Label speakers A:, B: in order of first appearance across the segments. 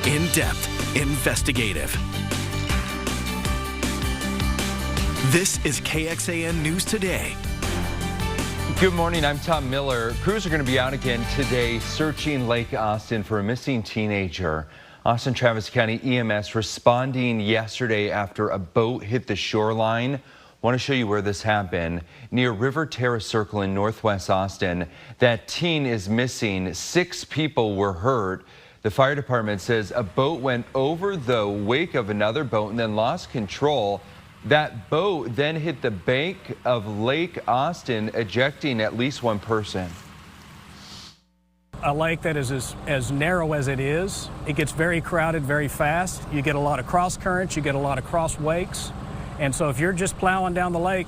A: In-depth, investigative. This is KXAN News Today.
B: Good morning, I'm Tom Miller. Crews are going to be out again today searching Lake Austin for a missing teenager. Austin Travis County EMS responding yesterday after a boat hit the shoreline. Want to show you where this happened. Near River Terrace Circle in northwest Austin. That teen is missing. 6 people were hurt. The fire department says a boat went over the wake of another boat and then lost control. That boat then hit the bank of Lake Austin, ejecting at least 1 person.
C: A lake that is as narrow as it is, it gets very crowded very fast. You get a lot of cross currents, you get a lot of cross wakes. And so if you're just plowing down the lake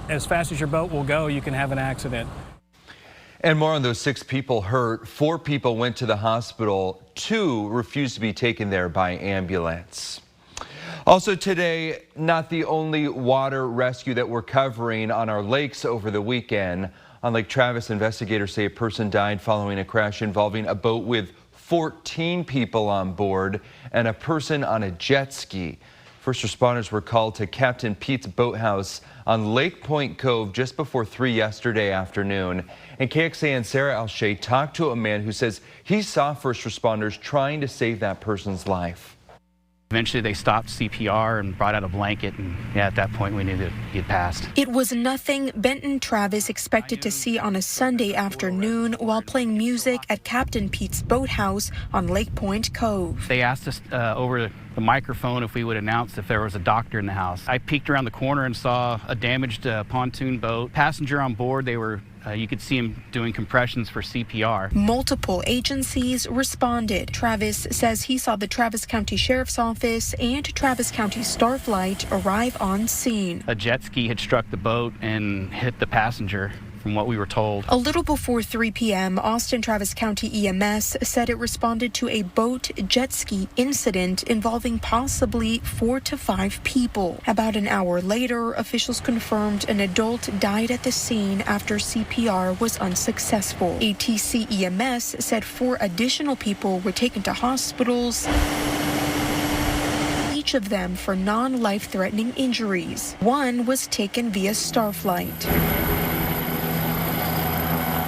C: as fast as your boat will go, you can have an accident.
B: And more on those 6 people hurt. 4 people went to the hospital. 2 refused to be taken there by ambulance. Also today, not the only water rescue that we're covering on our lakes over the weekend. On Lake Travis, investigators say a person died following a crash involving a boat with 14 people on board and a person on a jet ski. First responders were called to Captain Pete's boathouse on Lake Point Cove just before 3 yesterday afternoon. And KXAN Sarah Alshay talked to a man who says he saw first responders trying to save that person's life.
D: Eventually they stopped CPR and brought out a blanket, and yeah, at that point we knew that he had passed.
E: It was nothing Benton Travis expected to see on a Sunday afternoon while playing music at Captain Pete's boathouse on Lake Point Cove.
D: They asked us over the microphone if we would announce if there was a doctor in the house. I peeked around the corner and saw a damaged pontoon boat. Passenger on board, they were you could see him doing compressions for CPR.
E: Multiple agencies responded. Travis says he saw the Travis County Sheriff's Office and Travis County Starflight arrive on scene.
D: A jet ski had struck the boat and hit the passenger, from what we were told.
E: A little before 3 p.m., Austin Travis County EMS said it responded to a boat jet ski incident involving possibly 4 to 5 people. About an hour later, officials confirmed an adult died at the scene after CPR was unsuccessful. ATC EMS said 4 additional people were taken to hospitals, each of them for non-life-threatening injuries. 1 was taken via Starflight.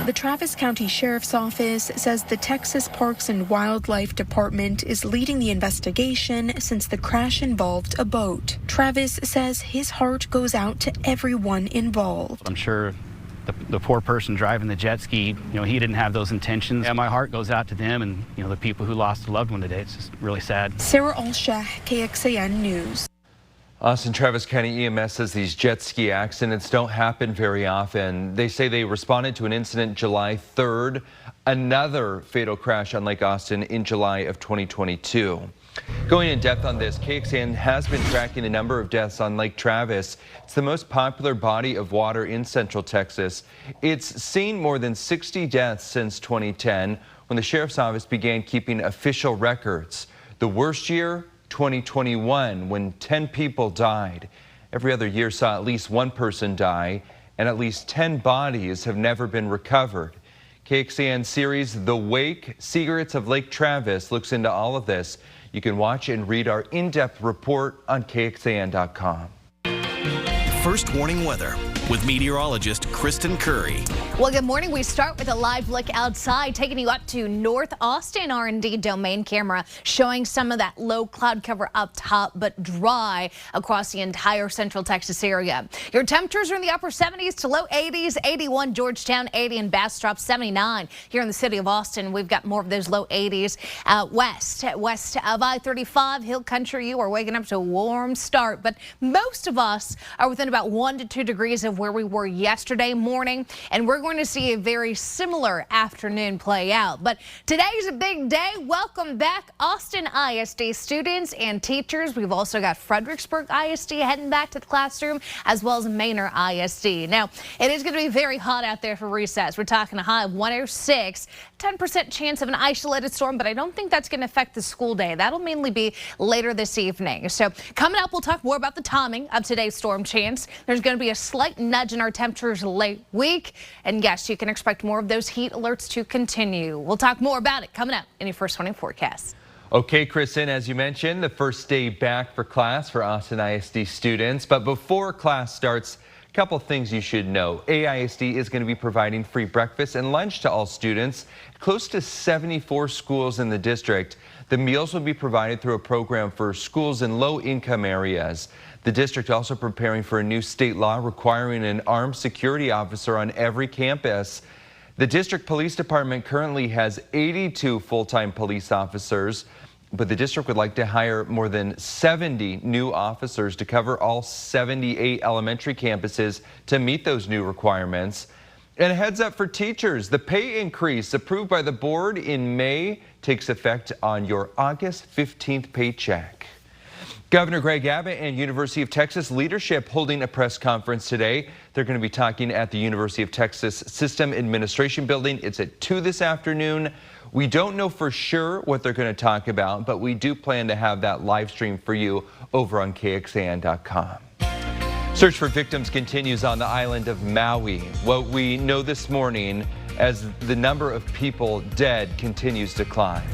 E: The Travis County Sheriff's Office says the Texas Parks and Wildlife Department is leading the investigation since the crash involved a boat. Travis says his heart goes out to everyone involved.
D: I'm sure the poor person driving the jet ski, he didn't have those intentions. Yeah, my heart goes out to them and, the people who lost a loved one today. It's just really sad.
E: Sarah Alshay, KXAN News.
B: Austin Travis County EMS says these jet ski accidents don't happen very often. They say they responded to an incident July 3rd, another fatal crash on Lake Austin in July of 2022. Going in depth on this, KXAN has been tracking the number of deaths on Lake Travis. It's the most popular body of water in Central Texas. It's seen more than 60 deaths since 2010, when the Sheriff's Office began keeping official records. The worst year, 2021, when 10 people died. Every other year saw at least 1 person die, and at least 10 bodies have never been recovered. KXAN series The Wake, Secrets of Lake Travis looks into all of this. You can watch and read our in-depth report on KXAN.com.
A: First warning weather with meteorologist Kristen Curry.
F: Well, good morning. We start with a live look outside, taking you up to North Austin. R&D domain camera showing some of that low cloud cover up top, but dry across the entire Central Texas area. Your temperatures are in the upper 70s to low 80s, 81 Georgetown, 80 in Bastrop, 79 here in the city of Austin. We've got more of those low 80s west of I-35 Hill Country. You are waking up to a warm start, but most of us are within about 1 to 2 degrees of where we were yesterday morning, and we're going to see a very similar afternoon play out. But today's a big day. Welcome back, Austin ISD students and teachers. We've also got Fredericksburg ISD heading back to the classroom, as well as Manor ISD. Now, it is going to be very hot out there for recess. We're talking a high of 106, 10% chance of an isolated storm, but I don't think that's going to affect the school day. That'll mainly be later this evening. So coming up, we'll talk more about the timing of today's storm chance. There's going to be a slight nudge in our temperatures late week, and yes, you can expect more of those heat alerts to continue. We'll talk more about it coming up in your First Warning forecast.
B: Okay, Kristen, as you mentioned, the first day back for class for Austin ISD students. But before class starts, a couple things you should know. AISD is going to be providing free breakfast and lunch to all students, close to 74 schools in the district. The meals will be provided through a program for schools in low-income areas. The district also preparing for a new state law requiring an armed security officer on every campus. The district police department currently has 82 full-time police officers, but the district would like to hire more than 70 new officers to cover all 78 elementary campuses to meet those new requirements. And a heads up for teachers, the pay increase approved by the board in May takes effect on your August 15th paycheck. Governor Greg Abbott and University of Texas leadership holding a press conference today. They're going to be talking at the University of Texas System Administration Building. It's at 2 this afternoon. We don't know for sure what they're going to talk about, but we do plan to have that live stream for you over on KXAN.com. Search for victims continues on the island of Maui. What we know this morning as the number of people dead continues to climb.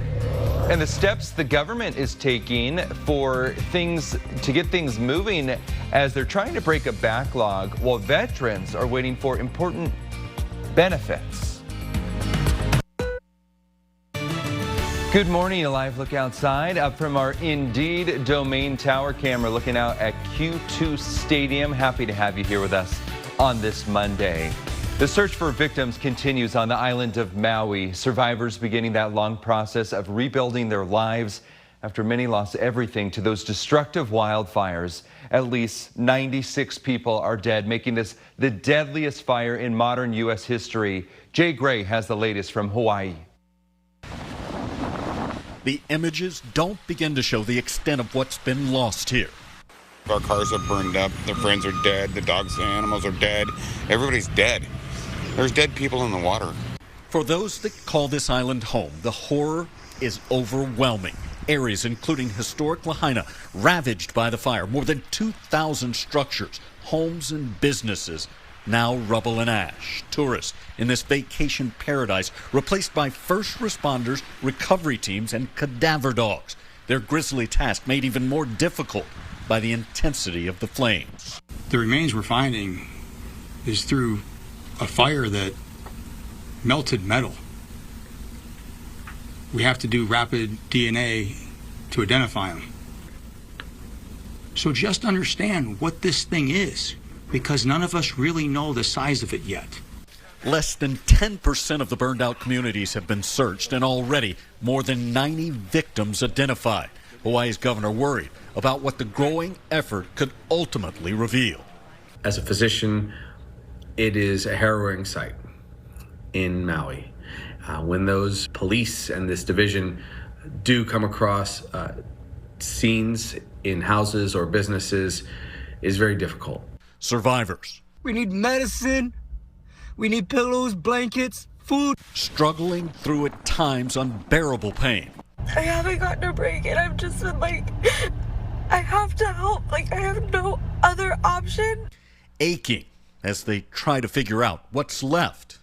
B: And the steps the government is taking for things to get things moving as they're trying to break a backlog while veterans are waiting for important benefits. Good morning, a live look outside up from our Indeed Domain Tower camera looking out at Q2 Stadium. Happy to have you here with us on this Monday. The search for victims continues on the island of Maui. Survivors beginning that long process of rebuilding their lives after many lost everything to those destructive wildfires. At least 96 people are dead, making this the deadliest fire in modern U.S. history. Jay Gray has the latest from Hawaii.
G: The images don't begin to show the extent of what's been lost here.
H: Our cars have burned up, their friends are dead, the dogs and animals are dead, everybody's dead. There's dead people in the water.
G: For those that call this island home, the horror is overwhelming. Areas including historic Lahaina ravaged by the fire. More than 2,000 structures, homes and businesses, now rubble and ash. Tourists in this vacation paradise replaced by first responders, recovery teams, and cadaver dogs. Their grisly task made even more difficult by the intensity of the flames.
I: The remains we're finding is through a fire that melted metal. We have to do rapid DNA to identify them. So just understand what this thing is, because none of us really know the size of it yet.
G: Less than 10% of the burned out communities have been searched, and already more than 90 victims identified. Hawaii's governor worried about what the growing effort could ultimately reveal.
J: As a physician, it is a harrowing sight in Maui. When those police and this division do come across scenes in houses or businesses, is very difficult.
G: Survivors.
K: We need medicine. We need pillows, blankets, food.
G: Struggling through at times unbearable pain.
L: I haven't gotten a break and I've just been like, I have to help. Like, I have no other option.
G: Aching as they try to figure out what's left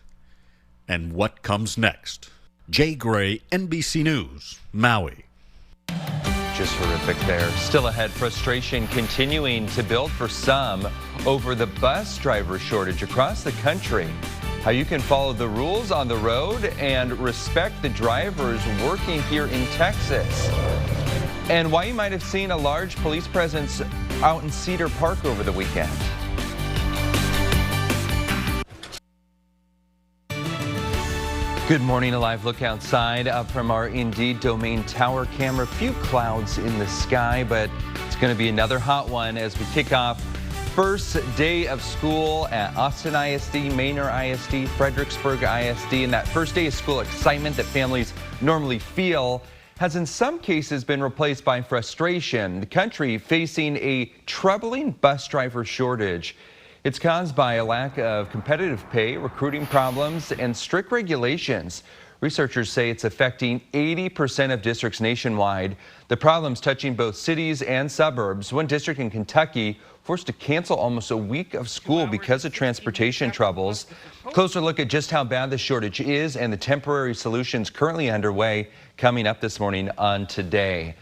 G: and what comes next. Jay Gray, NBC News, Maui.
B: Just horrific there. Still ahead, frustration continuing to build for some over the bus driver shortage across the country. How you can follow the rules on the road and respect the drivers working here in Texas. And why you might have seen a large police presence out in Cedar Park over the weekend. Good morning, a live look outside up from our Indeed Domain Tower camera. Few clouds in the sky, but it's going to be another hot one as we kick off first day of school at Austin ISD, Manor ISD, Fredericksburg ISD. And that first day of school excitement that families normally feel has in some cases been replaced by frustration. The country facing a troubling bus driver shortage. It's caused by a lack of competitive pay, recruiting problems, and strict regulations. Researchers say it's affecting 80% of districts nationwide. The problem's touching both cities and suburbs. One district in Kentucky forced to cancel almost a week of school because of transportation troubles. Closer look at just how bad the shortage is and the temporary solutions currently underway coming up this morning on Today.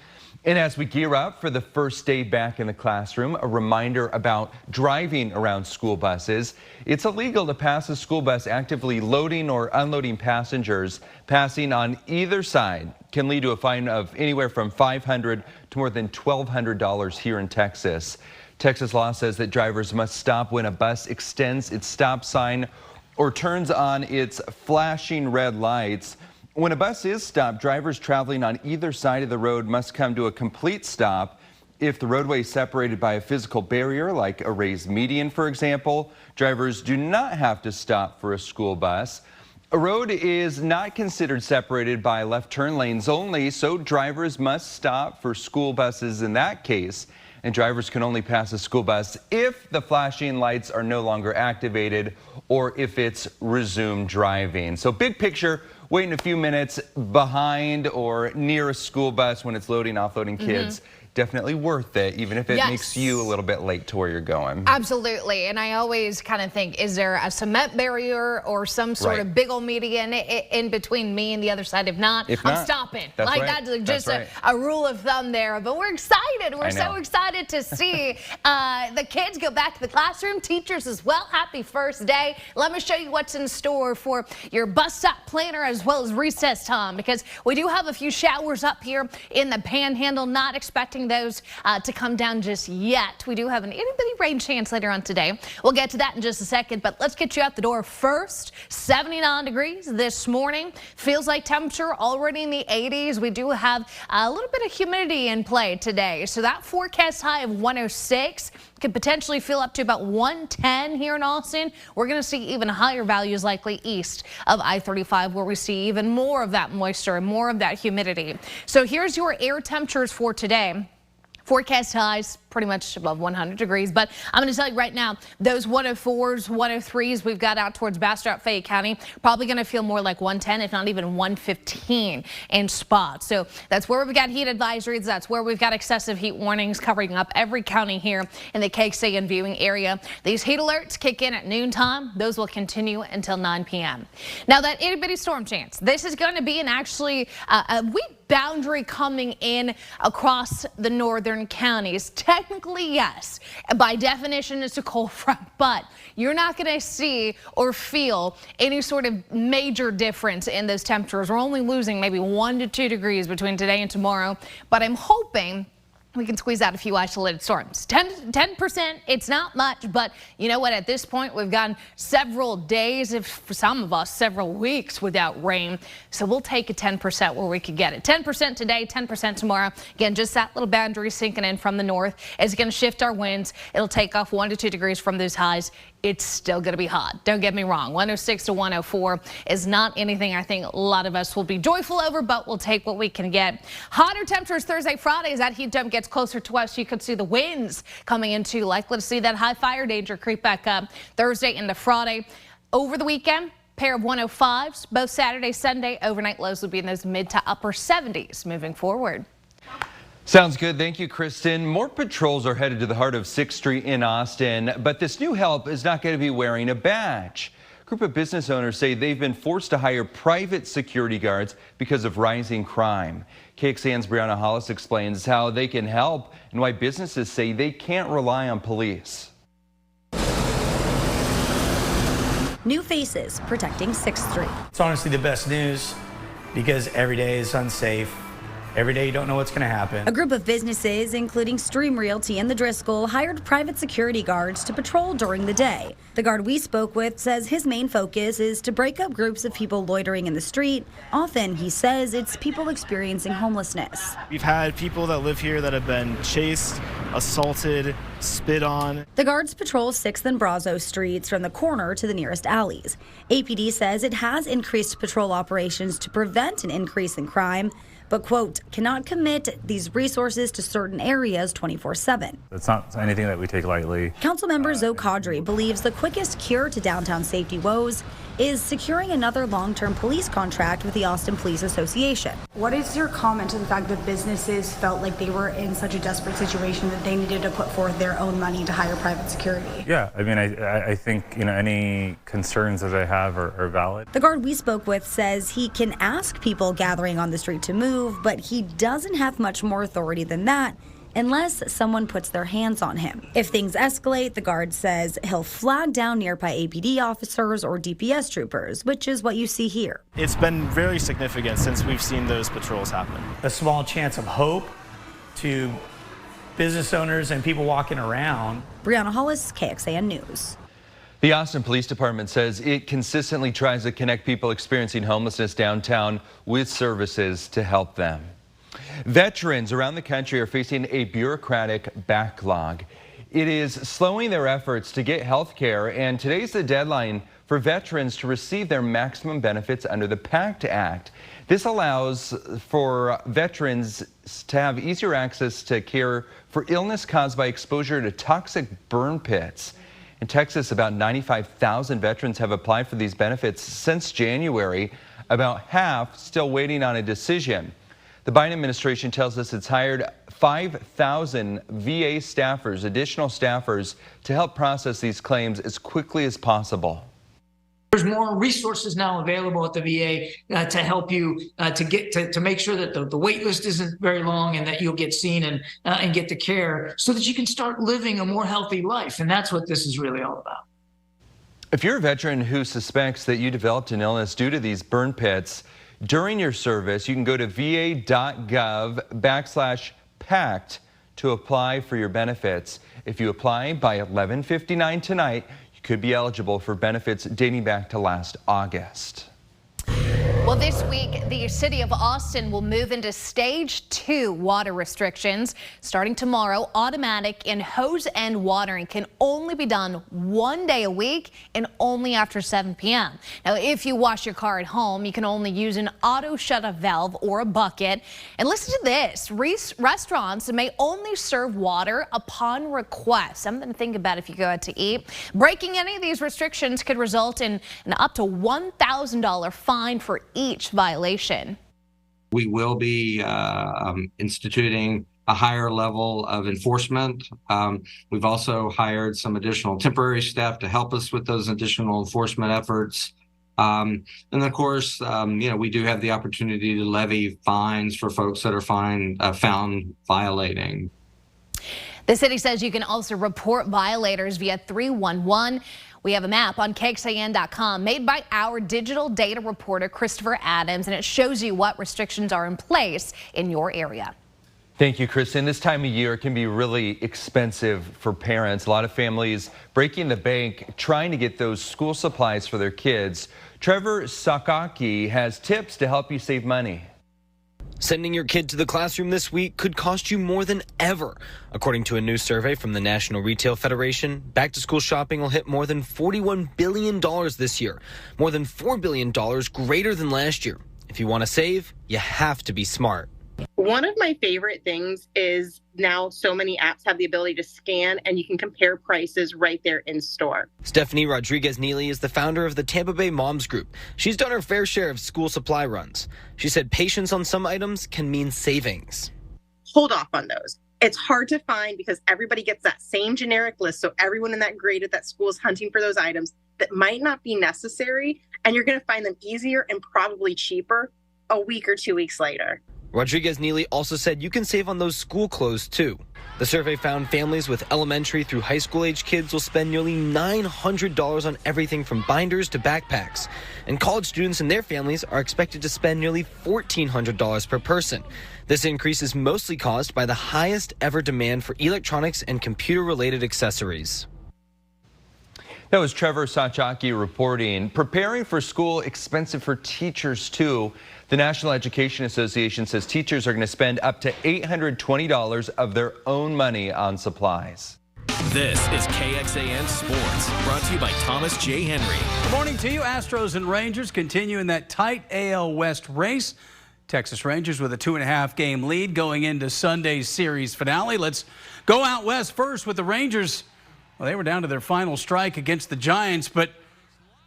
B: And as we gear up for the first day back in the classroom, a reminder about driving around school buses. It's illegal to pass a school bus actively loading or unloading passengers. Passing on either side can lead to a fine of anywhere from $500 to more than $1,200 here in Texas. Texas law says that drivers must stop when a bus extends its stop sign or turns on its flashing red lights. When a bus is stopped, drivers traveling on either side of the road must come to a complete stop. If the roadway is separated by a physical barrier, like a raised median, for example, drivers do not have to stop for a school bus. A road is not considered separated by left turn lanes only, so drivers must stop for school buses in that case. And drivers can only pass a school bus if the flashing lights are no longer activated or if it's resumed driving. So big picture, waiting a few minutes behind or near a school bus when it's loading, offloading kids. Definitely worth it, even if it makes you a little bit late to where you're going.
F: Absolutely. And I always kind of think, is there a cement barrier or some sort of big old median in between me and the other side? If not, I'm stopping. That's just a rule of thumb there. But we're excited. We're so excited to see the kids go back to the classroom, teachers as well. Happy first day. Let me show you what's in store for your bus stop planner as well as recess time, because we do have a few showers up here in the Panhandle. Not expecting those to come down just yet. We do have an itty bitty rain chance later on today. We'll get to that in just a second, but let's get you out the door first. 79 degrees this morning. Feels like temperature already in the 80s. We do have a little bit of humidity in play today. So that forecast high of 106 could potentially feel up to about 110 here in Austin. We're going to see even higher values likely east of I-35, where we see even more of that moisture and more of that humidity. So here's your air temperatures for today. Forecast highs pretty much above 100 degrees, but I'm going to tell you right now, those 104s, 103s we've got out towards Bastrop, Fayette County, probably going to feel more like 110, if not even 115 in spots. So that's where we've got heat advisories. That's where we've got excessive heat warnings covering up every county here in the KXAN viewing area. These heat alerts kick in at noontime. Those will continue until 9 p.m. Now that itty bitty storm chance, this is going to be a weak boundary coming in across the northern counties. Technically, yes, by definition, it's a cold front, but you're not going to see or feel any sort of major difference in those temperatures. We're only losing maybe 1 to 2 degrees between today and tomorrow, but I'm hoping we can squeeze out a few isolated storms. 10%, it's not much, but you know what? At this point, we've gone several days, if for some of us, several weeks without rain. So we'll take a 10% where we could get it. 10% today, 10% tomorrow. Again, just that little boundary sinking in from the north is going to shift our winds. It'll take off 1 to 2 degrees from those highs. It's still going to be hot. Don't get me wrong. 106 to 104 is not anything I think a lot of us will be joyful over, but we'll take what we can get. Hotter temperatures Thursday, Friday as that heat dome gets closer to us. You could see the winds coming into, likely to see that high fire danger creep back up Thursday into Friday. Over the weekend, pair of 105s, both Saturday, Sunday. Overnight lows will be in those mid to upper 70s moving forward.
B: Sounds good. Thank you, Kristen. More patrols are headed to the heart of 6th Street in Austin, but this new help is not going to be wearing a badge. A group of business owners say they've been forced to hire private security guards because of rising crime. KXAN's Brianna Hollis explains how they can help and why businesses say they can't rely on police.
M: New faces protecting 6th Street.
K: It's honestly the best news because every day is unsafe. Every day you don't know what's going to happen.
M: A group of businesses, including Stream Realty and the Driscoll, hired private security guards to patrol during the day. The guard we spoke with says his main focus is to break up groups of people loitering in the street. Often, he says, it's people experiencing homelessness.
N: We've had people that live here that have been chased assaulted, spit on.
M: The guards patrol 6th and Brazo streets from the corner to the nearest alleys. APD says it has increased patrol operations to prevent an increase in crime, but, quote, cannot commit these resources to certain areas 24/7.
O: It's not anything that we take lightly.
M: Councilmember Zoe Kadri believes the quickest cure to downtown safety woes is securing another long-term police contract with the Austin Police Association.
P: What is your comment to the fact that businesses felt like they were in such a desperate situation that they needed to put forth their own money to hire private security?
O: Yeah, I mean, I think, any concerns that I have are valid.
M: The guard we spoke with says he can ask people gathering on the street to move, but he doesn't have much more authority than that unless someone puts their hands on him. If things escalate, the guard says he'll flag down nearby APD officers or DPS troopers, which is what you see here.
N: It's been very significant since we've seen those patrols happen.
K: A small chance of hope to business owners and people walking around.
M: Brianna Hollis, KXAN News.
B: The Austin Police Department says it consistently tries to connect people experiencing homelessness downtown with services to help them. Veterans around the country are facing a bureaucratic backlog. It is slowing their efforts to get health care, and today's the deadline for veterans to receive their maximum benefits under the PACT Act. This allows for veterans to have easier access to care for illness caused by exposure to toxic burn pits. In Texas, about 95,000 veterans have applied for these benefits since January, about half still waiting on a decision. The Biden administration tells us it's hired 5,000 VA staffers, additional staffers, to help process these claims as quickly as possible.
Q: There's more resources now available at the VA to help you to make sure that the wait list isn't very long and that you'll get seen and get the care so that you can start living a more healthy life. And that's what this is really all about.
B: If you're a veteran who suspects that you developed an illness due to these burn pits, during your service, you can go to va.gov/PACT to apply for your benefits. If you apply by 11:59 tonight, you could be eligible for benefits dating back to last August.
F: Well, this week, the city of Austin will move into stage 2 water restrictions. Starting tomorrow, automatic and hose end watering can only be done 1 day a week and only after 7 p.m. Now, if you wash your car at home, you can only use an auto shut-off valve or a bucket. And listen to this, restaurants may only serve water upon request. Something to think about if you go out to eat. Breaking any of these restrictions could result in an up to $1,000 fine for each violation.
R: We will be instituting a higher level of enforcement. We've also hired some additional temporary staff to help us with those additional enforcement efforts. And of course, we do have the opportunity to levy fines for folks that are found violating.
F: The city says you can also report violators via 311. We have a map on KXAN.com made by our digital data reporter, Christopher Adams, and it shows you what restrictions are in place in your area.
B: Thank you, Kristen. This time of year can be really expensive for parents. A lot of families breaking the bank trying to get those school supplies for their kids. Trevor Sakaki has tips to help you save money.
S: Sending your kid to the classroom this week could cost you more than ever. According to a new survey from the National Retail Federation, back-to-school shopping will hit more than $41 billion this year, more than $4 billion greater than last year. If you want to save, you have to be smart.
T: One of my favorite things is now so many apps have the ability to scan and you can compare prices right there in store.
S: Stephanie Rodriguez-Neely is the founder of the Tampa Bay Moms Group. She's done her fair share of school supply runs. She said patience on some items can mean savings.
T: Hold off on those. It's hard to find because everybody gets that same generic list. So everyone in that grade at that school is hunting for those items that might not be necessary. And you're going to find them easier and probably cheaper a week or 2 weeks later.
S: Rodriguez-Neely also said you can save on those school clothes, too. The survey found families with elementary through high school age kids will spend nearly $900 on everything from binders to backpacks. And college students and their families are expected to spend nearly $1,400 per person. This increase is mostly caused by the highest ever demand for electronics and computer-related accessories.
B: That was Trevor Sakaki reporting. Preparing for school expensive for teachers, too. The National Education Association says teachers are going to spend up to $820 of their own money on supplies.
A: This is KXAN Sports, brought to you by Thomas J. Henry.
U: Good morning to you. Astros and Rangers continue in that tight AL West race. Texas Rangers with a 2.5 game lead going into Sunday's series finale. Let's go out west first with the Rangers. Well, they were down to their final strike against the Giants, but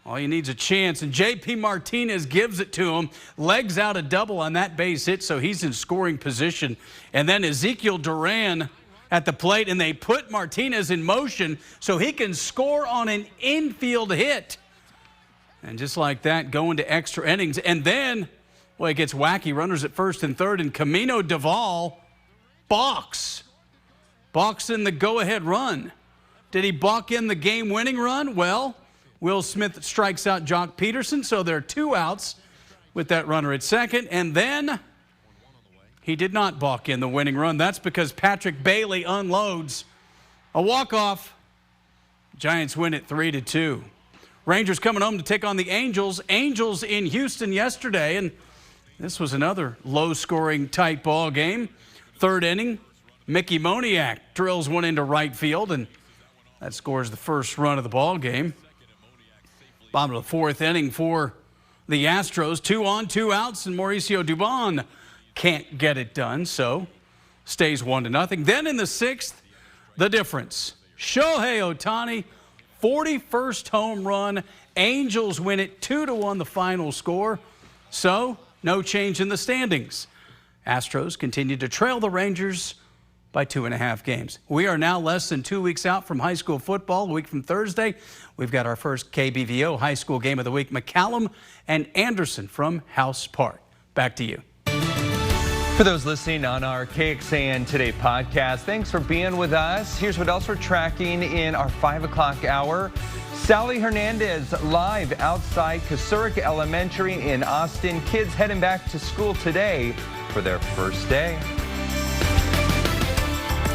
U: all you need is a chance, and J.P. Martinez gives it to him. Legs out a double on that base hit, so he's in scoring position. And then Ezekiel Duran at the plate, and they put Martinez in motion so he can score on an infield hit. And just like that, going to extra innings. And then, well, it gets wacky. Runners at first and third, and Camino Duvall balks in the go-ahead run. Did he balk in the game-winning run? Well, Will Smith strikes out Jock Peterson, so there are 2 outs with that runner at second. And then he did not balk in the winning run. That's because Patrick Bailey unloads a walk-off. Giants win it 3-2. Rangers coming home to take on the Angels. Angels in Houston yesterday, and this was another low-scoring tight ball game. Third inning, Mickey Moniak drills one into right field, and that scores the first run of the ball game. Bottom of the 4th inning for the Astros. 2 on, 2 outs, and Mauricio Dubon can't get it done, so stays 1-0. Then in the 6th, the difference. Shohei Ohtani, 41st home run. Angels win it 2-1, the final score. So no change in the standings. Astros continue to trail the Rangers by 2.5 games. We are now less than 2 weeks out from high school football. A week from Thursday, we've got our first KBVO high school game of the week. McCallum and Anderson from House Park. Back to you.
B: For those listening on our KXAN Today podcast, thanks for being with us. Here's what else we're tracking in our 5 o'clock hour. Sally Hernandez live outside Kasurik Elementary in Austin. Kids heading back to school today for their first day.